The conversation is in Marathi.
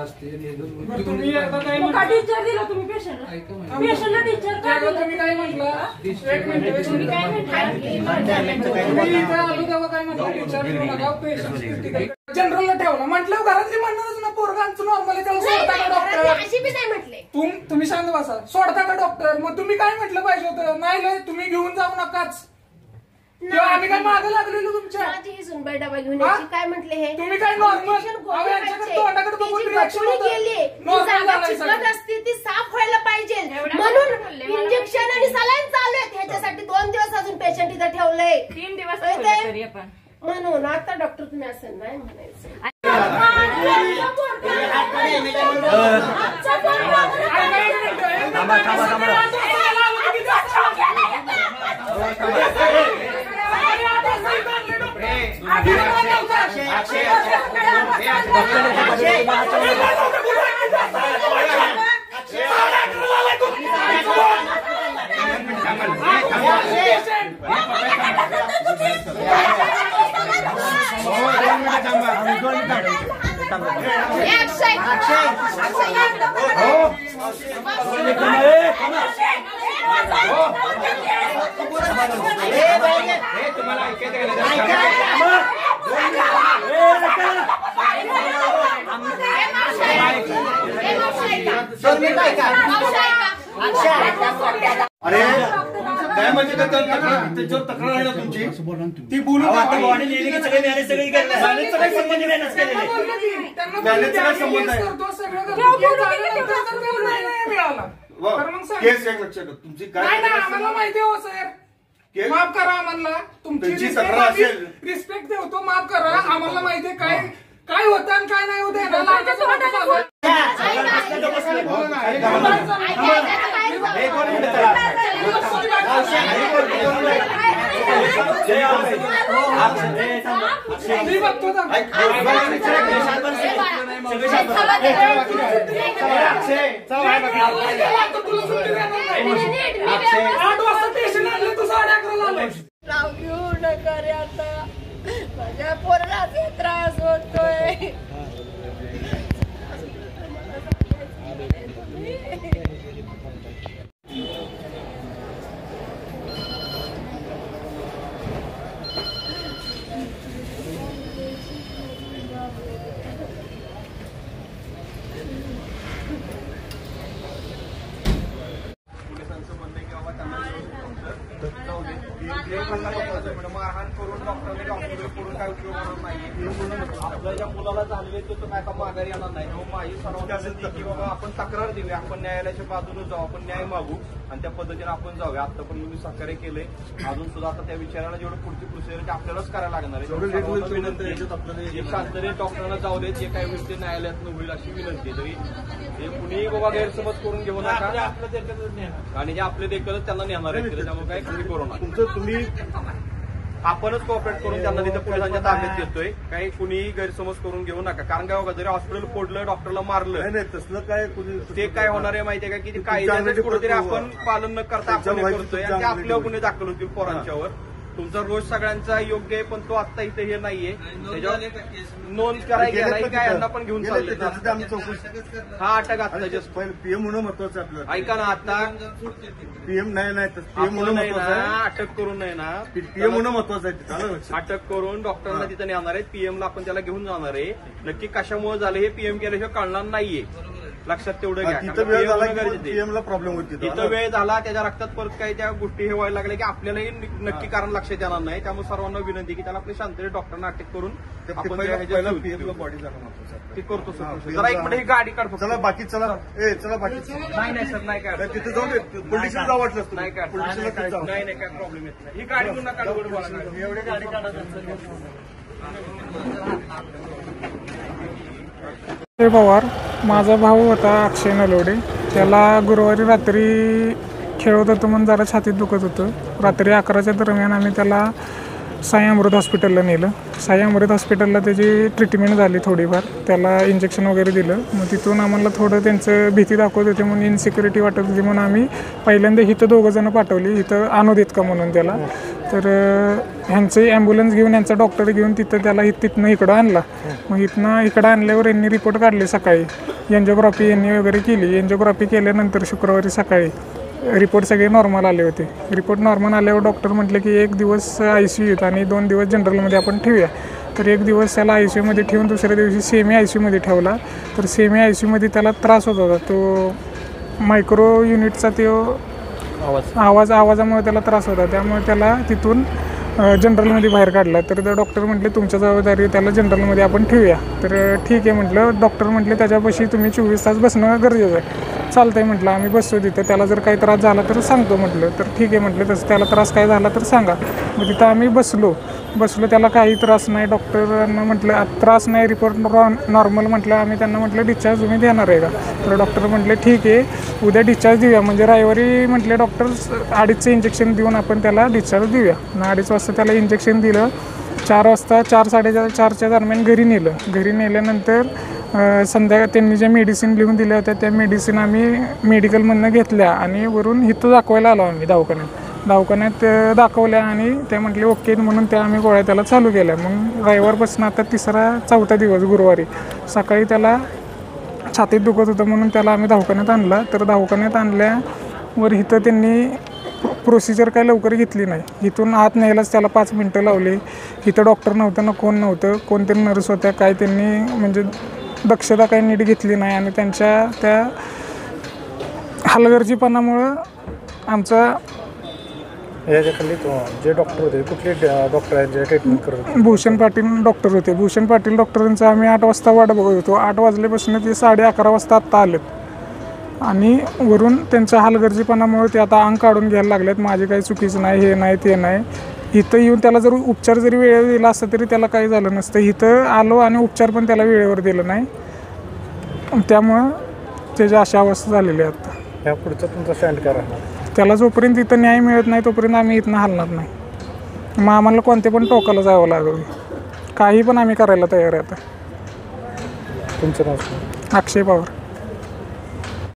असते. तुम्ही एकदा काय टीचर दिला तुम्ही पेशंटला टीचर तुम्ही काय म्हटलं? एक मिनिट तुम्ही काय जनरलला ठेवलं म्हटलं घरातली म्हणणारच ना पोरगांचं नॉर्मली त्याला सोडता का डॉक्टर? तुम्ही शांत बसा. सोडता का डॉक्टर? मग तुम्ही काय म्हटलं पाहिजे होतं? नाही तुम्ही घेऊन जाऊ नकाच. आम्ही काय मागे लागलेलो तुमच्या डबा घेऊन काय म्हटले हे तुम्ही काय नॉर्मल तोंडाकडे बघून रिॲक्शन असते ती साफ व्हायला पाहिजे म्हणून इंजेक्शन आणि सलाईन चालू आहेत. ह्याच्यासाठी 2 दिवस अजून पेशंट इथं ठेवलंय. 3 दिवस म्हणून आता डॉक्टर तुम्ही असं नाही म्हणायचं. अरे काय म्हणजे त्याच्यावर तक्रार आहे ना तुमची ती बोलू सगळी काय संबंध आहे? केस एक लक्षात तुमची काय आम्हाला माहिती हो सर. माफ करा आम्हाला. तुमची तक्रार असेल रिस्पेक्ट देतो. माफ करा आम्हाला माहिती आहे काय होतं आणि काय नाही होत. नाव घेऊ नका रे आता. माझ्या पोराचा त्रास होतोय. मारहाण करून डॉक्टरने करून काय उपयोग होणार नाही. आपल्या ज्या मुलाला झालेले तो काय का माघारी येणार नाही. तेव्हा माझी सर्वांना की बाबा आपण तक्रार देऊया, आपण न्यायालयाच्या बाजूने जाऊ, आपण न्याय मागू आणि त्या पद्धतीने आपण जाऊया. आता पण मी सहकार्य केलंय. अजून सुद्धा आता त्या विचाराला जेवढं पुढची प्रोसिजर आपल्यालाच करायला लागणार आहे. शांततेने डॉक्टरांना जाऊ देत. जे काही होईल ते न्यायालयात होईल अशी विनंती. तरी हे कुणीही बाबा गैरसमज करून घेऊ नका आणि जे आपले देखीलच त्यांना नेणार आहे. त्यामुळे काही कमी करू नका. तुम्ही आपणच कॉपरेट करून त्यांना तिथं पोलिसांच्या ताब्यात देतोय. काही कुणीही गैरसमज करून घेऊ नका. कारण काय बघा जरी हॉस्पिटल फोडलं डॉक्टरला मारलं नाही तसलं काय ते काय होणार आहे माहितीये का की कायद्याचं कुठेतरी आपण पालन न करता आपण करतोय आणि ते आपल्यावर गुन्हे दाखल होतील पोरांच्यावर. तुमचा रोज सगळ्यांचा योग्य आहे पण तो आता इथे हे नाहीये. त्याच्यावर नोंद करायला काय यांना पण घेऊन चालले. हा अटक आता जस्ट पीएम म्हणून महत्वाचं आपलं. ऐका ना आता पीएम नाही पीएम म्हणून अटक करून नाही ना पीएम म्हणून महत्वाचं आहे. अटक करून डॉक्टरांना तिथे नेणार आहेत. पीएमला आपण त्याला घेऊन जाणार आहे. नक्की कशामुळे झालं हे पीएम केल्याशिवाय कळणार नाहीये. लक्षात तेवढं घ्या. तिथं वेळ झाला पीएमला प्रॉब्लेम होती. तिथं वेळ झाला त्याच्या रक्तात परत काही त्या गोष्टी हे व्हायला लागल्या की आपल्यालाही नक्की कारण लक्षात येणार नाही. त्यामुळे सर्वांना विनंती की त्याला आपली शांततेने डॉक्टरना अटक करून आपण बॉडी झालं ते करतो सर. जरा एक मिनिट ही गाडी काढतो. चला बाकी चला चला बाकी नाही सर नाही काय तिथे जाऊ पोलिटिशियन जाऊ वाटलं नाही काय नाही काय प्रॉब्लेम येत नाही. ही गाडी पुन्हा काढून एवढी गाडी काढत पवार माझा भाऊ होता अक्षय नलोडे. त्याला गुरुवारी रात्री खेळत होतं म्हणून जरा छातीत दुखत होतं. रात्री 11च्या दरम्यान आम्ही त्याला साई अमृत हॉस्पिटलला नेलं. साई अमृत हॉस्पिटलला त्याची ट्रीटमेंट झाली थोडीफार. त्याला इंजेक्शन वगैरे दिलं. मग तिथून आम्हाला थोडं त्यांचं भीती दाखवत होते म्हणून इन्सिक्युरिटी वाटत होती म्हणून आम्ही पहिल्यांदा इथं 2 जण पाठवली. इथं आणू देत का म्हणून त्याला. तर ह्यांची ॲम्ब्युलन्स घेऊन यांचा डॉक्टर घेऊन त्याला तिथनं इकडं आणला. मग इथनं इकडं आणल्यावर यांनी रिपोर्ट काढले सकाळी. एन्जिओग्राफी यांनी वगैरे केली. एन्जिओग्राफी केल्यानंतर शुक्रवारी सकाळी रिपोर्ट सगळे नॉर्मल आले होते. रिपोर्ट नॉर्मल आल्यावर डॉक्टर म्हटले की 1 दिवस ICUत आणि 2 दिवस जनरलमध्ये आपण ठेवूया. तर 1 दिवस त्याला ICUमध्ये ठेवून दुसऱ्या दिवशी सेमी ICUमध्ये ठेवला. तर सेमी ICUमध्ये त्याला त्रास होत होता. तो मायक्रो युनिटचा तो आवाजामुळे त्याला त्रास होता. त्यामुळे त्याला तिथून जनरलमध्ये बाहेर काढला. तर त्या डॉक्टर म्हटले तुमच्या जबाबदारी त्याला जनरलमध्ये आपण ठेवूया. तर ठीक आहे म्हटलं. डॉक्टर म्हटले त्याच्यापाशी तुम्ही 24 तास बसणं गरजेचं आहे. चालतं आहे म्हटलं, आम्ही बसतो तिथं. त्याला जर काही त्रास झाला तर सांगतो म्हटलं. तर ठीक आहे म्हटलं, तसं त्याला त्रास काय झाला तर सांगा. मग तिथं आम्ही बसलो. त्याला काही त्रास नाही. डॉक्टरांना म्हटलं त्रास नाही, रिपोर्ट नॉर्मल म्हटलं. आम्ही त्यांना म्हटलं डिस्चार्ज तुम्ही देणार आहे का. तर डॉक्टर म्हटले ठीक आहे, उद्या डिस्चार्ज देऊया. म्हणजे रविवारी म्हटले डॉक्टर 2.5चं इंजेक्शन देऊन आपण त्याला डिस्चार्ज देऊया. 2.5 वाजता त्याला इंजेक्शन दिलं. 4 वाजता 4-4:30च्या दरम्यान घरी नेलं. घरी नेल्यानंतर संध्याकाळी त्यांनी ज्या मेडिसिन लिहून दिल्या होत्या त्या मेडिसिन आम्ही मेडिकलमधनं घेतल्या आणि वरून इथं दाखवायला आलो आम्ही दवाखान्यात दाखवल्या आणि ते म्हटले ओके म्हणून त्या आम्ही गोळ्या त्याला चालू केल्या. मग रविवारपासून आता 3-4 दिवस गुरुवारी सकाळी त्याला छातीत दुखत होतं म्हणून त्याला आम्ही दवाखान्यात आणला. तर दवाखान्यात आणल्यावर इथं त्यांनी प्रोसिजर काय लवकर घेतली नाही. इथून आत न्यायलाच त्याला 5 मिनटं लावली. इथं डॉक्टर नव्हतं ना कोण नव्हतं. कोणतरी नर्स होत्या. काय त्यांनी म्हणजे दक्षता काही नीट घेतली नाही आणि त्यांच्या त्या हलगर्जीपणामुळं आमचा याच्याखाली जे डॉक्टर होते कुठले डॉक्टर आहेत जे ट्रीटमेंट करत होते? भूषण पाटील डॉक्टर होते. भूषण पाटील डॉक्टरांचं आम्ही 8 वाजता वाट बघत होतो. 8 वाजल्यापासून ते 11:30 वाजता आत्ता आलेत आणि वरून त्यांच्या हलगर्जीपणामुळे ते आता अंग काढून घ्यायला लागलेत. माझे काही चुकीचं नाही, हे नाही ते नाही. इथं येऊन त्याला जर उपचार जरी वेळेवर दिला असता तरी त्याला काही झालं नसतं. इथं आलो आणि उपचार पण त्याला वेळेवर दिलं नाही. त्यामुळं त्याची अशा अवस्था झालेली आहे आता. ह्या पुढचा तुमचा स्टँड करा. त्याला जोपर्यंत इथं न्याय मिळत नाही तोपर्यंत आम्ही इथनं हलणार नाही. मग आम्हाला कोणत्या पण टोकाला जावं लागेल. काही पण आम्ही करायला तयार आहे आता. तुमचं नाव? अक्षय पवार.